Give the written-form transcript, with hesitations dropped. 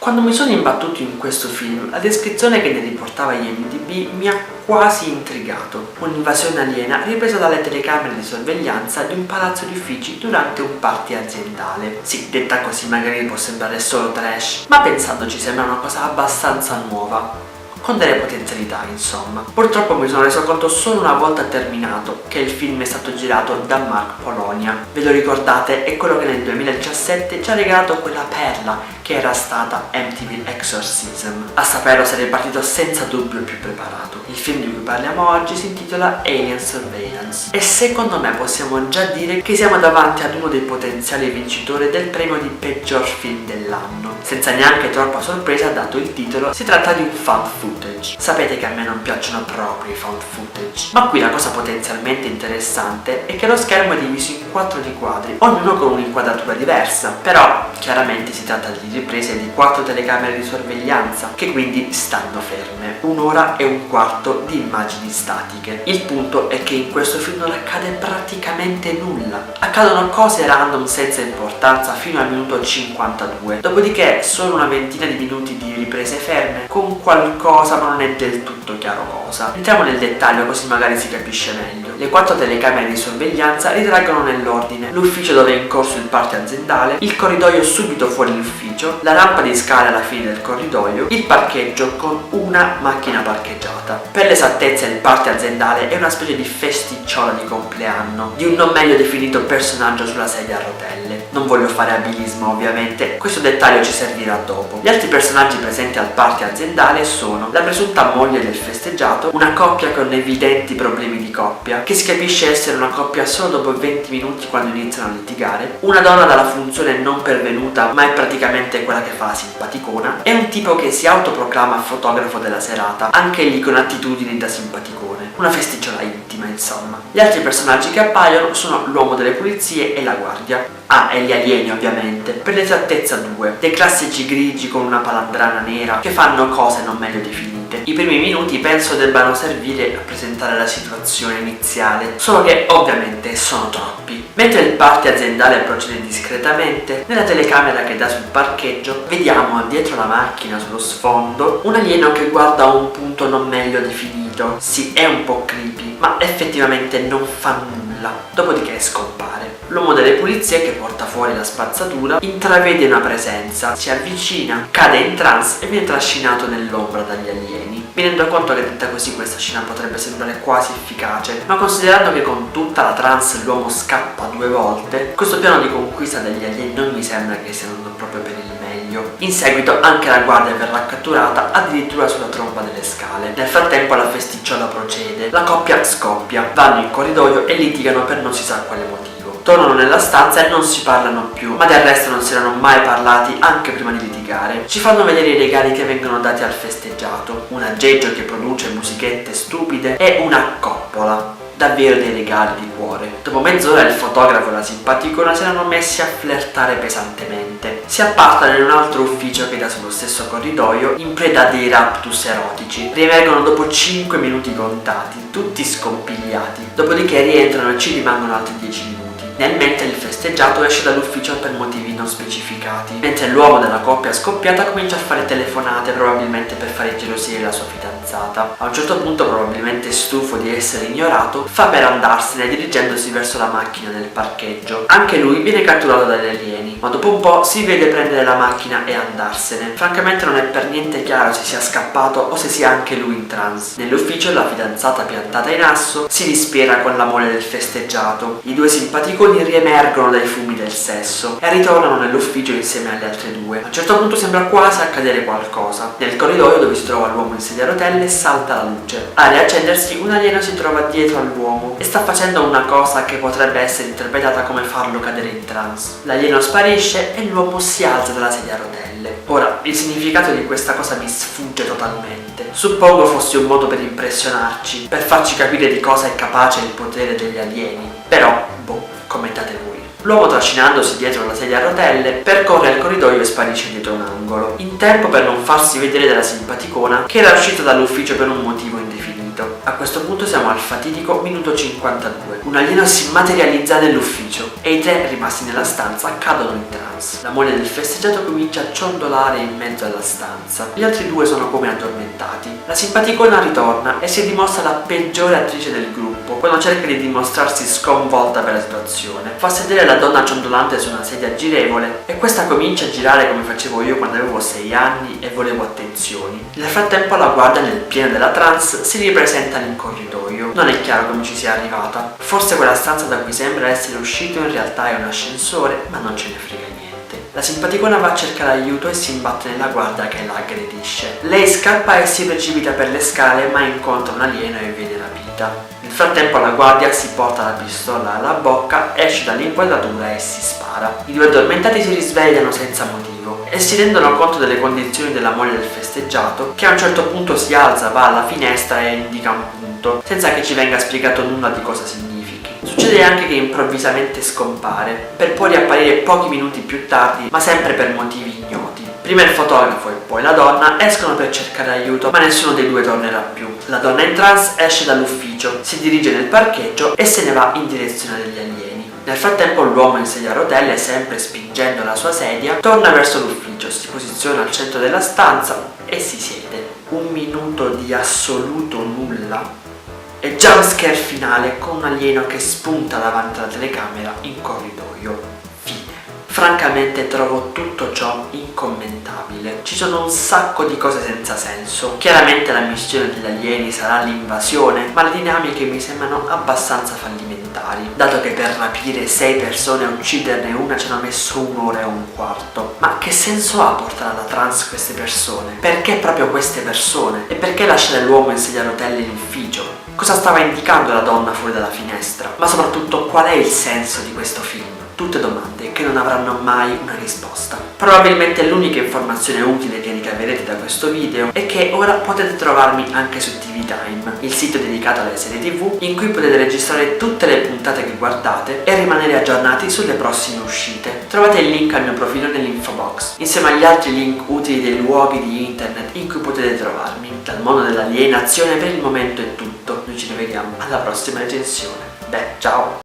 Quando mi sono imbattuto in questo film, la descrizione che ne riportava IMDb mi ha quasi intrigato. Un'invasione aliena ripresa dalle telecamere di sorveglianza di un palazzo di uffici durante un party aziendale. Sì, detta così magari può sembrare solo trash, ma pensandoci sembra una cosa abbastanza nuova, con delle potenzialità, insomma. Purtroppo mi sono reso conto solo una volta terminato che il film è stato girato da Mark Polonia. Ve lo ricordate? È quello che nel 2017 ci ha regalato quella perla che era stata MTV Exorcism. A saperlo sarei partito senza dubbio più preparato. Il film di cui parliamo oggi si intitola Alien Surveillance e secondo me possiamo già dire che siamo davanti ad uno dei potenziali vincitori del premio di peggior film dell'anno. Senza neanche troppa sorpresa, dato il titolo, si tratta di un found footage. Sapete che a me non piacciono proprio i found footage, ma qui la cosa potenzialmente interessante è che lo schermo è diviso in 4 riquadri, ognuno con un'inquadratura diversa. Però chiaramente si tratta di riprese di 4 telecamere di sorveglianza che quindi stanno ferme, 1 ora e un quarto di immagini statiche. Il punto è che in questo film non accade praticamente nulla, accadono cose random senza importanza fino al minuto 52, dopodiché solo una ventina di minuti di riprese ferme con qualcosa, ma non è del tutto chiaro cosa. Entriamo nel dettaglio così magari si capisce meglio. Le 4 telecamere di sorveglianza ritraggono nell'ordine l'ufficio dove è in corso il party aziendale, il corridoio subito fuori l'ufficio, la rampa di scale alla fine del corridoio, il parcheggio con una macchina parcheggiata. Per l'esattezza il party aziendale è una specie di festicciola di compleanno di un non meglio definito personaggio sulla sedia a rotelle. Non voglio fare abilismo ovviamente, questo dettaglio ci servirà dopo. Gli altri personaggi presenti al party aziendale sono la presunta moglie del festeggiato, una coppia con evidenti problemi di coppia, che si capisce essere una coppia solo dopo 20 minuti quando iniziano a litigare, una donna dalla funzione non pervenuta ma è praticamente quella che fa la simpaticona, e un tipo che si autoproclama fotografo della serata, anche lì con attitudini da simpaticone. Una festicciola intima, insomma. Gli altri personaggi che appaiono sono l'uomo delle pulizie e la guardia. Ah, e gli alieni ovviamente, per l'esattezza 2, dei classici grigi con una palandrana nera che fanno cose non meglio definite. I primi minuti penso debbano servire a presentare la situazione iniziale, solo che ovviamente sono troppi. Mentre il party aziendale procede discretamente, nella telecamera che dà sul parcheggio vediamo dietro la macchina sullo sfondo un alieno che guarda a un punto non meglio definito. Sì, è un po' creepy, ma effettivamente non fa nulla, dopodiché scompare. L'uomo delle pulizie, che porta fuori la spazzatura, intravede una presenza, si avvicina, cade in trance e viene trascinato nell'ombra dagli alieni. Mi rendo conto che detta così questa scena potrebbe sembrare quasi efficace, ma considerando che con tutta la trance l'uomo scappa 2 volte, questo piano di conquista degli alieni non mi sembra che sia andato proprio per il meglio. In seguito anche la guardia verrà catturata addirittura sulla tromba delle scale. Nel frattempo la festicciola procede, la coppia scoppia, vanno in corridoio e litigano per non si sa quale motivo. Tornano nella stanza e non si parlano più, ma del resto non si erano mai parlati anche prima di litigare. Ci fanno vedere i regali che vengono dati al festeggiato, un aggeggio che produce musichette stupide e una coppola. Davvero dei regali di cuore. Dopo mezz'ora il fotografo e la simpaticona si erano messi a flirtare pesantemente. Si appartano in un altro ufficio che dà sullo stesso corridoio, in preda a dei raptus erotici. Riemergono dopo 5 minuti contati, tutti scompigliati. Dopodiché rientrano e ci rimangono altri 10 minuti. Nel mentre il festeggiato esce dall'ufficio per motivi non specificati, mentre l'uomo della coppia scoppiata comincia a fare telefonate, probabilmente per fare gelosire la sua fidanzata. A un certo punto, probabilmente stufo di essere ignorato, fa per andarsene dirigendosi verso la macchina nel parcheggio. Anche lui viene catturato dagli alieni, ma dopo un po' si vede prendere la macchina e andarsene. Francamente non è per niente chiaro se sia scappato o se sia anche lui in trance. Nell'ufficio la fidanzata piantata in asso si dispiega con la moglie del festeggiato. I 2 simpaticoni riemergono dai fumi del sesso e ritornano nell'ufficio insieme alle altre 2. A un certo punto sembra quasi accadere qualcosa. Nel corridoio dove si trova l'uomo in sedia a rotelle salta la luce. A riaccendersi un alieno si trova dietro all'uomo e sta facendo una cosa che potrebbe essere interpretata come farlo cadere in trance. L'alieno sparisce e l'uomo si alza dalla sedia a rotelle. Ora, il significato di questa cosa mi sfugge totalmente. Suppongo fosse un modo per impressionarci, per farci capire di cosa è capace il potere degli alieni. Però, commentate voi. L'uomo, trascinandosi dietro la sedia a rotelle, percorre il corridoio e sparisce dietro un angolo, in tempo per non farsi vedere dalla simpaticona che era uscita dall'ufficio per un motivo indefinito. finito. A questo punto siamo al fatidico minuto 52. Un alieno si materializza nell'ufficio e i tre rimasti nella stanza cadono in trance. La moglie del festeggiato comincia a ciondolare in mezzo alla stanza. Gli altri due sono come addormentati. La simpaticona ritorna e si dimostra la peggiore attrice del gruppo quando cerca di dimostrarsi sconvolta per la situazione. Fa sedere la donna ciondolante su una sedia girevole e questa comincia a girare come facevo io quando avevo 6 anni e volevo attenzioni. Nel frattempo la guardia, nel pieno della trance, si ripresenta in corridoio. Non è chiaro come ci sia arrivata. Forse quella stanza da cui sembra essere uscito in realtà è un ascensore, ma non ce ne frega niente. La simpaticona va a cercare aiuto e si imbatte nella guardia che la aggredisce. Lei scappa e si precipita per le scale, ma incontra un alieno e viene rapita. Nel frattempo la guardia si porta la pistola alla bocca, esce dall'inquadratura e si spara. I due addormentati si risvegliano senza motivo e si rendono conto delle condizioni della moglie del festeggiato, che a un certo punto si alza, va alla finestra e indica un punto, senza che ci venga spiegato nulla di cosa significhi. Succede anche che improvvisamente scompare, per poi riapparire pochi minuti più tardi, ma sempre per motivi ignoti. Prima il fotografo e poi la donna escono per cercare aiuto, ma nessuno dei due tornerà più. La donna in trance esce dall'ufficio, si dirige nel parcheggio e se ne va in direzione degli alieni. Nel frattempo l'uomo in sedia a rotelle, sempre spingendo la sua sedia, torna verso l'ufficio, si posiziona al centro della stanza e si siede. Un minuto di assoluto nulla e jumpscare finale con un alieno che spunta davanti alla telecamera in corridoio. Fine. Francamente trovo tutto ciò incommentabile. Ci sono un sacco di cose senza senso. Chiaramente la missione degli alieni sarà l'invasione, ma le dinamiche mi sembrano abbastanza fallimentari, dato che per rapire 6 persone e ucciderne una ci hanno messo 1 ora e un quarto. Ma che senso ha portare alla trance queste persone? Perché proprio queste persone? E perché lasciare l'uomo in sedia a rotelle in ufficio? Cosa stava indicando la donna fuori dalla finestra? Ma soprattutto, qual è il senso di questo film? Tutte domande che non avranno mai una risposta. Probabilmente l'unica informazione utile che ricaverete da questo video è che ora potete trovarmi anche su TV Time, il sito dedicato alle serie TV in cui potete registrare tutte le puntate che guardate e rimanere aggiornati sulle prossime uscite. Trovate il link al mio profilo nell'info box, insieme agli altri link utili dei luoghi di internet in cui potete trovarmi. Dal mondo dell'alienazione per il momento è tutto. Noi ci rivediamo alla prossima recensione. Beh, ciao!